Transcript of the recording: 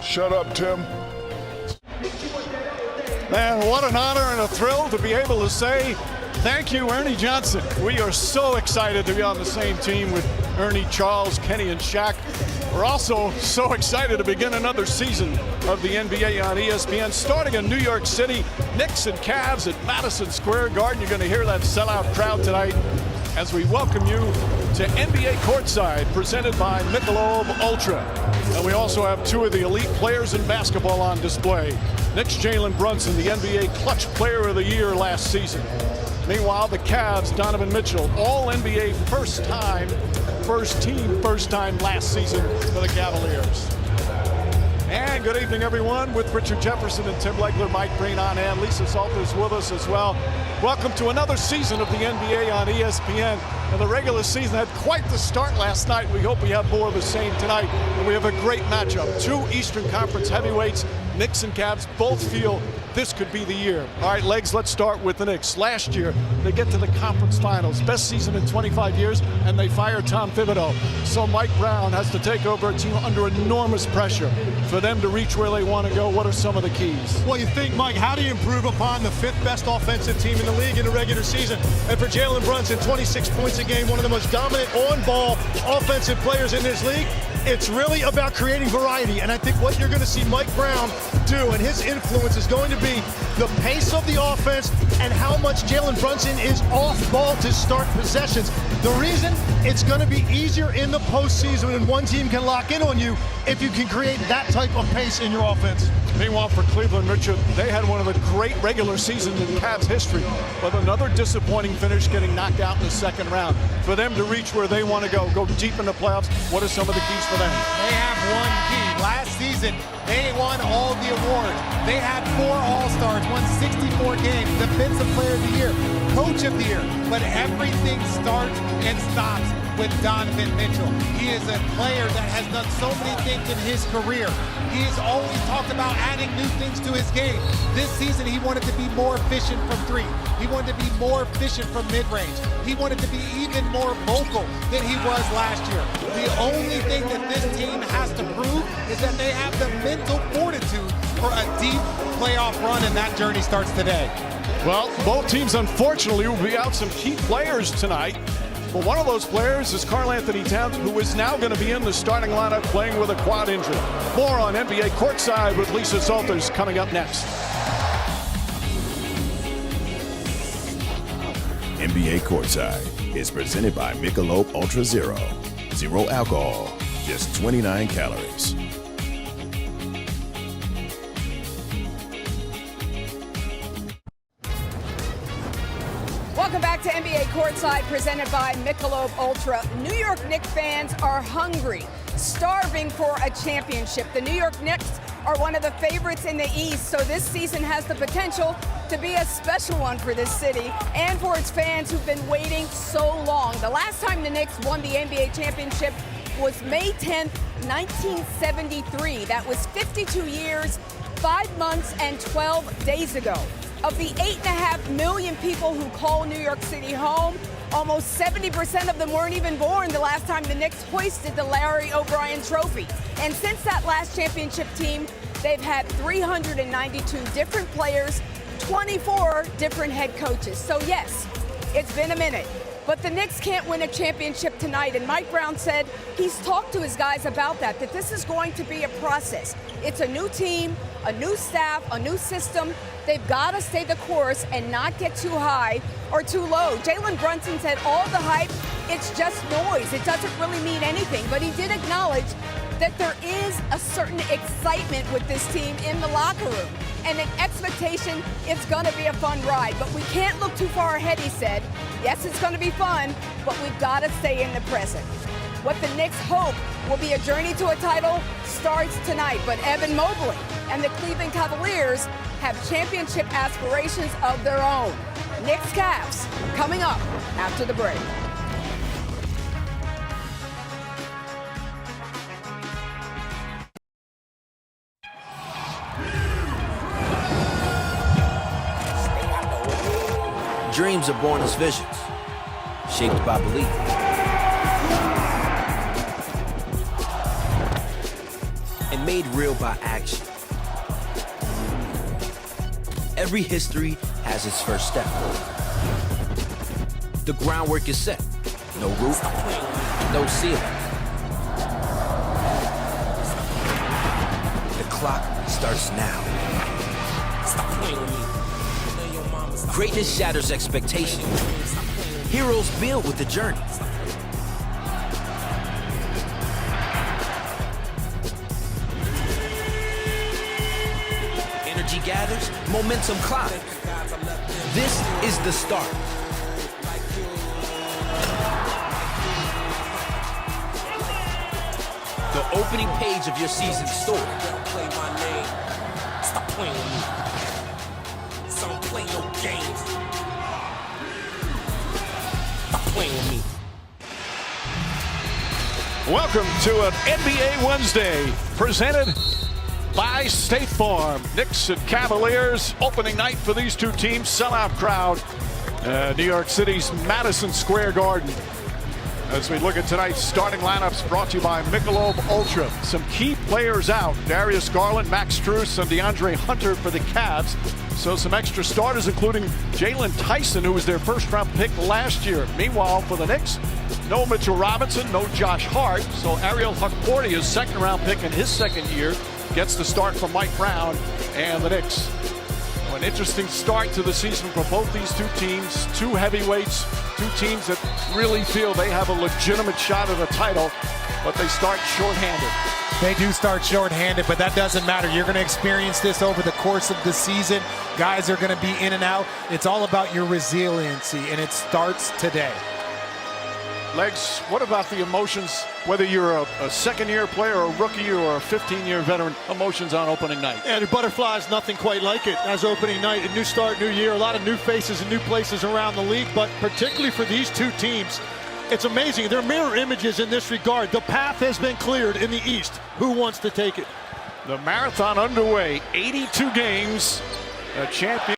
Shut up, Tim. Man, what an honor and a thrill to be able to say thank you, Ernie Johnson. We are so excited to be on the same team with Ernie, Charles, Kenny, and Shaq. We're also so excited to begin another season of the NBA on ESPN, starting in New York City. Knicks and Cavs at Madison Square Garden. You're going to hear that sellout crowd tonight as we welcome you to NBA Courtside, presented by Michelob Ultra. And we also have two of the elite players in basketball on display. Knicks' Jalen Brunson, the NBA Clutch Player of the Year last season. Meanwhile, the Cavs, Donovan Mitchell, all NBA first team last season for the Cavaliers. And good evening, everyone, with Richard Jefferson and Tim Legler, Mike Breen on hand. Lisa Salters with us as well. Welcome to another season of the NBA on ESPN. And the regular season had quite the start last night. We hope we have more of the same tonight. And we have a great matchup. Two Eastern Conference heavyweights, Knicks and Cavs, both feel this could be the year. All right, Legs, let's start with the Knicks. Last year, they get to the conference finals, best season in 25 years, and they fire Tom Thibodeau. So Mike Brown has to take over a team under enormous pressure for them to reach where they want to go. What are some of the keys? Well, you think, Mike, how do you improve upon the fifth best offensive team in the league in the regular season? And for Jalen Brunson, 26 points a game, one of the most dominant on-ball offensive players in this league. It's really about creating variety, and I think what you're going to see Mike Brown do and his influence is going to be the pace of the offense and how much Jalen Brunson is off ball to start possessions. The reason it's going to be easier in the postseason when one team can lock in on you if you can create that type of pace in your offense. Meanwhile, for Cleveland, Richard, they had one of the great regular seasons in Cavs history, but another disappointing finish, getting knocked out in the second round. For them to reach where they want to go deep in the playoffs, what are some of the keys for them? They have one key. Last season, they won all the awards. They had 4 All-Stars, won 64 games, Defensive Player of the Year, Coach of the Year. But everything starts and stops with Donovan Mitchell. He is a player that has done so many things in his career. He has always talked about adding new things to his game. This season, he wanted to be more efficient from 3. He wanted to be more efficient from mid-range. He wanted to be even more vocal than he was last year. The only thing that this team has to prove is that they have the mental fortitude for a deep playoff run, and that journey starts today. Well, both teams, unfortunately, will be out some key players tonight. But one of those players is Karl-Anthony Towns, who is now going to be in the starting lineup playing with a quad injury. More on NBA Courtside with Lisa Salters coming up next. NBA Courtside is presented by Michelob Ultra Zero. Zero alcohol, just 29 calories. Welcome back to NBA Courtside, presented by Michelob Ultra. New York Knicks fans are hungry, starving for a championship. The New York Knicks are one of the favorites in the East, so this season has the potential to be a special one for this city and for its fans who've been waiting so long. The last time the Knicks won the NBA championship was May 10th, 1973. That was 52 years, 5 months, and 12 days ago. Of the 8.5 million people who call New York City home, almost 70% of them weren't even born the last time the Knicks hoisted the Larry O'Brien Trophy. And since that last championship team, they've had 392 different players, 24 different head coaches. So yes, it's been a minute. But the Knicks can't win a championship tonight, and Mike Brown said he's talked to his guys about that this is going to be a process. It's a new team, a new staff, a new system. They've got to stay the course and not get too high or too low. Jalen Brunson said all the hype, it's just noise. It doesn't really mean anything, but he did acknowledge that there is a certain excitement with this team in the locker room and an expectation it's going to be a fun ride. But we can't look too far ahead, he said. Yes, it's going to be fun, but we've got to stay in the present. What the Knicks hope will be a journey to a title starts tonight, but Evan Mobley and the Cleveland Cavaliers have championship aspirations of their own. Knicks Cavs coming up after the break. Dreams are born as visions, shaped by belief. And and made real by action. Every history has its first step. The groundwork is set. No roof, no ceiling. The clock starts now. Stop playing with me. Greatness shatters expectations. Heroes build with the journey. Energy gathers, momentum climbs. This is the start. The opening page of your season's story. Stop playing with me. So don't play no games. Stop playing with me. Welcome to an NBA Wednesday presented by State Farm. Knicks and Cavaliers, opening night for these two teams. Sellout crowd. New York City's Madison Square Garden. As we look at tonight's starting lineups brought to you by Michelob Ultra. Some key players out. Darius Garland, Max Strus, and DeAndre Hunter for the Cavs. So some extra starters, including Jalen Tyson, who was their first-round pick last year. Meanwhile, for the Knicks, no Mitchell Robinson, no Josh Hart. So Ariel Hukportia's second-round pick in his second year gets the start from Mike Brown and the Knicks. An interesting start to the season for both these two teams. Two heavyweights, two teams that really feel they have a legitimate shot at a title, but they start shorthanded. They do start shorthanded, but that doesn't matter. You're going to experience this over the course of the season. Guys are going to be in and out. It's all about your resiliency, and it starts today. Legs, what about the emotions, whether you're a second-year player, a rookie, or a 15-year veteran, emotions on opening night? And the butterflies, nothing quite like it as opening night. A new start, new year, a lot of new faces and new places around the league, but particularly for these two teams, it's amazing. They're mirror images in this regard. The path has been cleared in the East. Who wants to take it? The marathon underway, 82 games, a champion.